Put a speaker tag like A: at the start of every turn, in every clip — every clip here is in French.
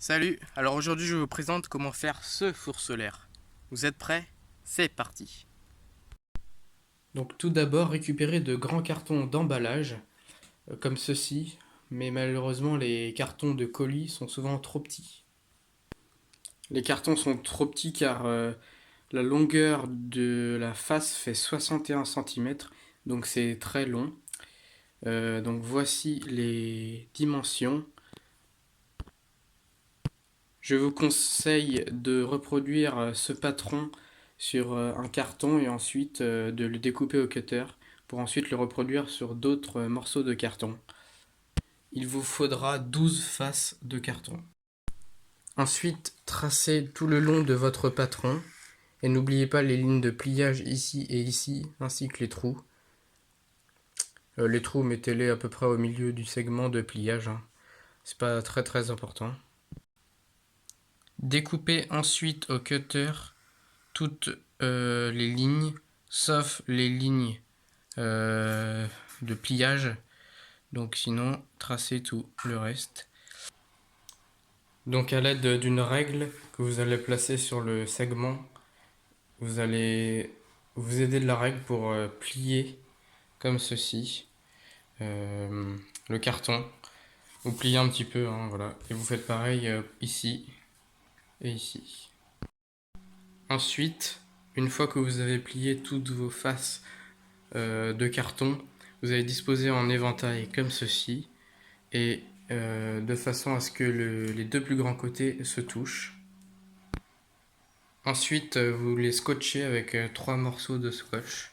A: Salut, alors aujourd'hui je vous présente comment faire ce four solaire. Vous êtes prêts? C'est parti. Donc tout d'abord récupérer de grands cartons d'emballage, comme ceci, mais malheureusement les cartons de colis sont souvent trop petits. Les cartons sont trop petits car la longueur de la face fait 61 cm, donc c'est très long. Donc voici les dimensions. Je vous conseille de reproduire ce patron sur un carton et ensuite de le découper au cutter pour ensuite le reproduire sur d'autres morceaux de carton. Il vous faudra 12 faces de carton. Ensuite, tracez tout le long de votre patron et n'oubliez pas les lignes de pliage ici et ici ainsi que les trous. Les trous, mettez-les à peu près au milieu du segment de pliage, hein. C'est pas très important. Découpez ensuite au cutter toutes les lignes, sauf les lignes de pliage. Donc sinon, tracez tout le reste. Donc à l'aide d'une règle que vous allez placer sur le segment, vous allez vous aider de la règle pour plier comme ceci le carton. Vous pliez un petit peu, hein, voilà. Et vous faites pareil ici et ici. Ensuite, une fois que vous avez plié toutes vos faces de carton, vous allez disposer en éventail comme ceci et de façon à ce que les deux plus grands côtés se touchent. Ensuite, vous les scotchez avec trois morceaux de scotch.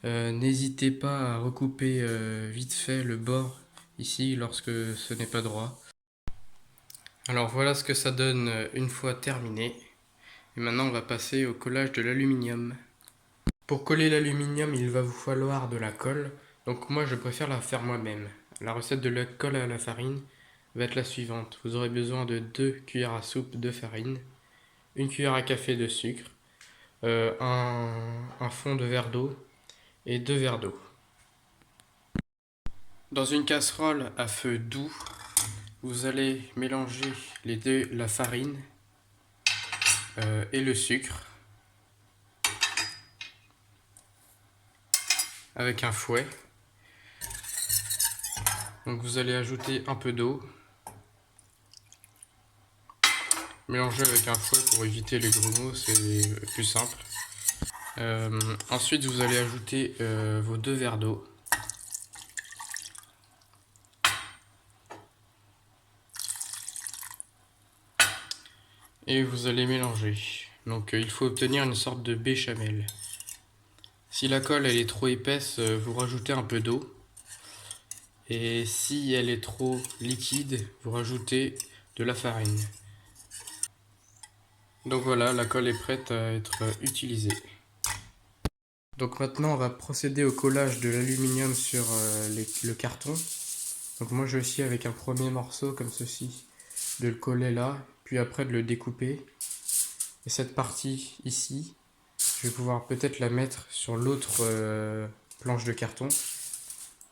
A: N'hésitez pas à recouper vite fait le bord ici lorsque ce n'est pas droit. Alors voilà ce que ça donne une fois terminé. Et maintenant on va passer au collage de l'aluminium. Pour coller l'aluminium, il va vous falloir de la colle. Donc moi je préfère la faire moi-même. La recette de la colle à la farine va être la suivante. Vous aurez besoin de 2 cuillères à soupe de farine, une cuillère à café de sucre, un fond de verre d'eau et 2 verres d'eau. Dans une casserole à feu doux, vous allez mélanger les deux, la farine et le sucre avec un fouet. Donc vous allez ajouter un peu d'eau. Mélanger avec un fouet pour éviter les grumeaux, c'est plus simple. Ensuite, vous allez ajouter vos 2 verres d'eau. Et vous allez mélanger. Donc il faut obtenir une sorte de béchamel. Si la colle elle est trop épaisse, vous rajoutez un peu d'eau. Et si elle est trop liquide, vous rajoutez de la farine. Donc voilà, la colle est prête à être utilisée. Donc maintenant, on va procéder au collage de l'aluminium sur le carton. Donc moi, je vais essayer avec un premier morceau comme ceci, de le coller là, puis après de le découper. Et cette partie ici, je vais pouvoir peut-être la mettre sur l'autre planche de carton.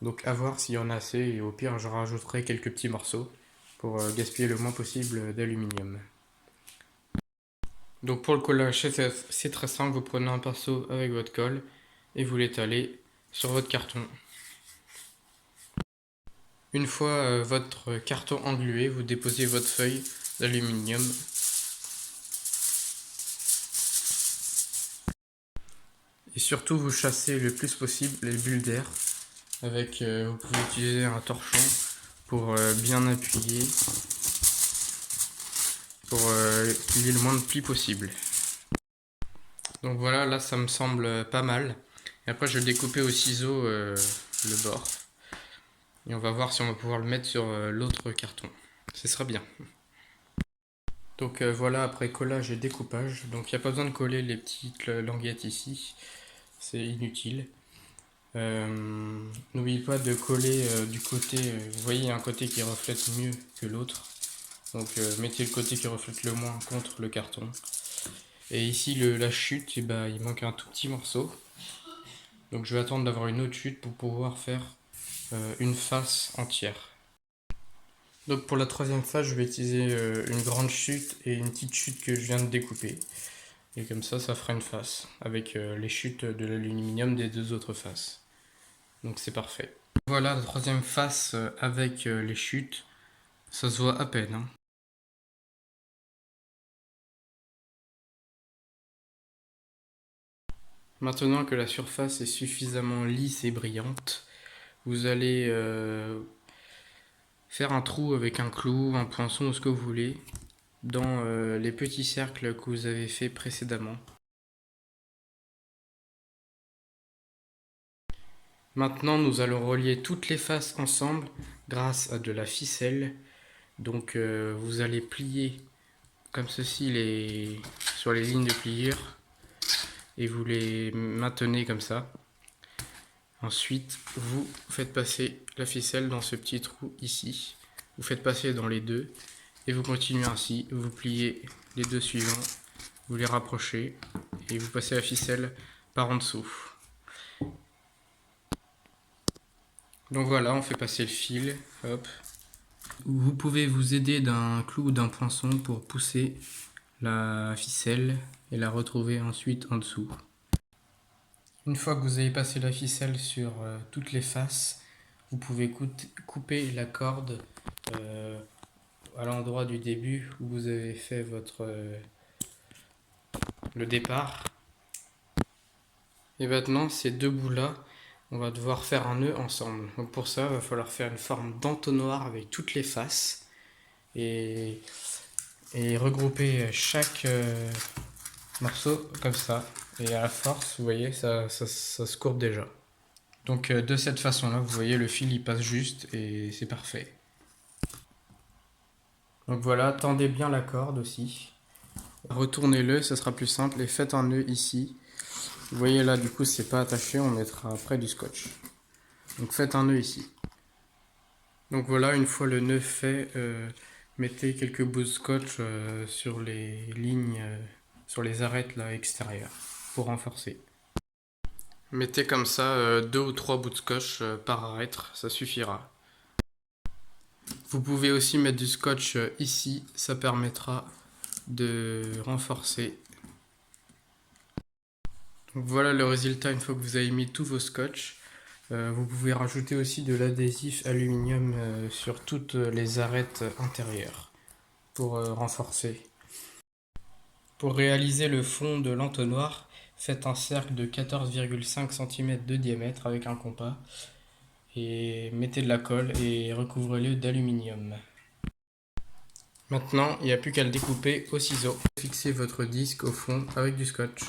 A: Donc à voir s'il y en a assez, et au pire, je rajouterai quelques petits morceaux pour gaspiller le moins possible d'aluminium. Donc pour le collage, c'est très simple, vous prenez un pinceau avec votre colle et vous l'étalez sur votre carton. Une fois votre carton englué, vous déposez votre feuille d'aluminium. Et surtout, vous chassez le plus possible les bulles d'air. Vous pouvez utiliser un torchon pour bien appuyer, pour qu'il y ait le moins de plis possible. Donc voilà, là ça me semble pas mal. Et après, je vais découper au ciseau le bord. Et on va voir si on va pouvoir le mettre sur l'autre carton. Ce sera bien. Donc voilà, après collage et découpage. Donc il n'y a pas besoin de coller les petites languettes ici. C'est inutile. N'oubliez pas de coller du côté, vous voyez il y a un côté qui reflète mieux que l'autre. Donc mettez le côté qui reflète le moins contre le carton. Et ici la chute, et ben, il manque un tout petit morceau. Donc je vais attendre d'avoir une autre chute pour pouvoir faire une face entière. Donc pour la troisième phase, je vais utiliser une grande chute et une petite chute que je viens de découper. Et comme ça fera une face avec les chutes de l'aluminium des deux autres faces. Donc c'est parfait. Voilà la troisième face avec les chutes. Ça se voit à peine, hein. Maintenant que la surface est suffisamment lisse et brillante, vous allez faire un trou avec un clou, un poinçon ou ce que vous voulez dans les petits cercles que vous avez fait précédemment. Maintenant, nous allons relier toutes les faces ensemble grâce à de la ficelle. Donc vous allez plier comme ceci sur les lignes de pliure et vous les maintenez comme ça. Ensuite, vous faites passer la ficelle dans ce petit trou ici. Vous faites passer dans les deux et vous continuez ainsi. Vous pliez les deux suivants, vous les rapprochez et vous passez la ficelle par en dessous. Donc voilà, on fait passer le fil. Hop. Vous pouvez vous aider d'un clou ou d'un poinçon pour pousser la ficelle et la retrouver ensuite en dessous. Une fois que vous avez passé la ficelle sur toutes les faces, vous pouvez couper la corde à l'endroit du début où vous avez fait le départ. Et maintenant, ces deux bouts-là, on va devoir faire un nœud ensemble. Donc pour ça, il va falloir faire une forme d'entonnoir avec toutes les faces et regrouper chaque morceau comme ça. Et à la force, vous voyez, ça se courbe déjà. Donc de cette façon-là, vous voyez, le fil il passe juste et c'est parfait. Donc voilà, tendez bien la corde aussi. Retournez-le, ça sera plus simple et faites un nœud ici. Vous voyez là, du coup, c'est pas attaché, on mettra après du scotch. Donc faites un nœud ici. Donc voilà, une fois le nœud fait, mettez quelques bouts de scotch sur les lignes, sur les arêtes là extérieures pour renforcer. Mettez comme ça 2 ou 3 bouts de scotch par arête, ça suffira. Vous pouvez aussi mettre du scotch ici, ça permettra de renforcer. Donc voilà le résultat une fois que vous avez mis tous vos scotch. Vous pouvez rajouter aussi de l'adhésif aluminium sur toutes les arêtes intérieures pour renforcer. Pour réaliser le fond de l'entonnoir, faites un cercle de 14,5 cm de diamètre avec un compas et mettez de la colle et recouvrez-le d'aluminium. Maintenant, il n'y a plus qu'à le découper au ciseau. Fixez votre disque au fond avec du scotch.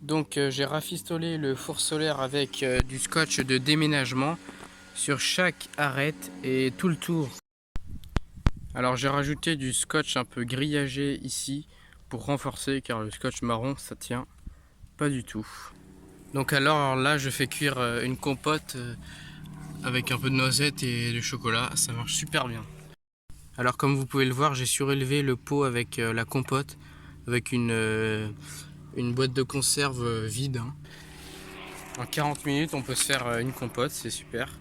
A: Donc j'ai rafistolé le four solaire avec du scotch de déménagement sur chaque arête et tout le tour. Alors j'ai rajouté du scotch un peu grillagé ici pour renforcer car le scotch marron ça tient pas du tout. Donc alors là je fais cuire une compote avec un peu de noisette et de chocolat, ça marche super bien. Alors comme vous pouvez le voir, j'ai surélevé le pot avec la compote avec une boîte de conserve vide. Hein. En 40 minutes on peut se faire une compote, c'est super.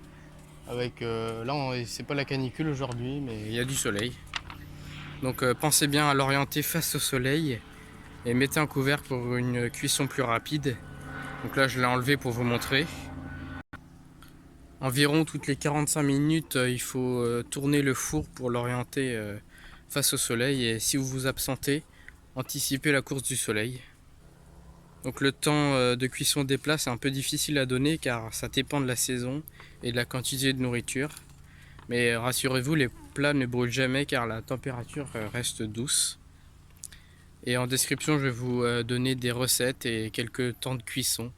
A: Avec là c'est pas la canicule aujourd'hui mais il y a du soleil. Donc pensez bien à l'orienter face au soleil et mettez un couvercle pour une cuisson plus rapide. Donc là je l'ai enlevé pour vous montrer. Environ toutes les 45 minutes, il faut tourner le four pour l'orienter face au soleil. Et si vous vous absentez, anticipez la course du soleil. Donc le temps de cuisson des plats, c'est un peu difficile à donner car ça dépend de la saison et de la quantité de nourriture. Mais rassurez-vous, les plats ne brûlent jamais car la température reste douce. Et en description, je vais vous donner des recettes et quelques temps de cuisson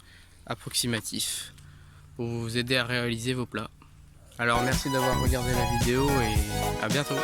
A: approximatifs pour vous aider à réaliser vos plats. Alors merci d'avoir regardé la vidéo et à bientôt.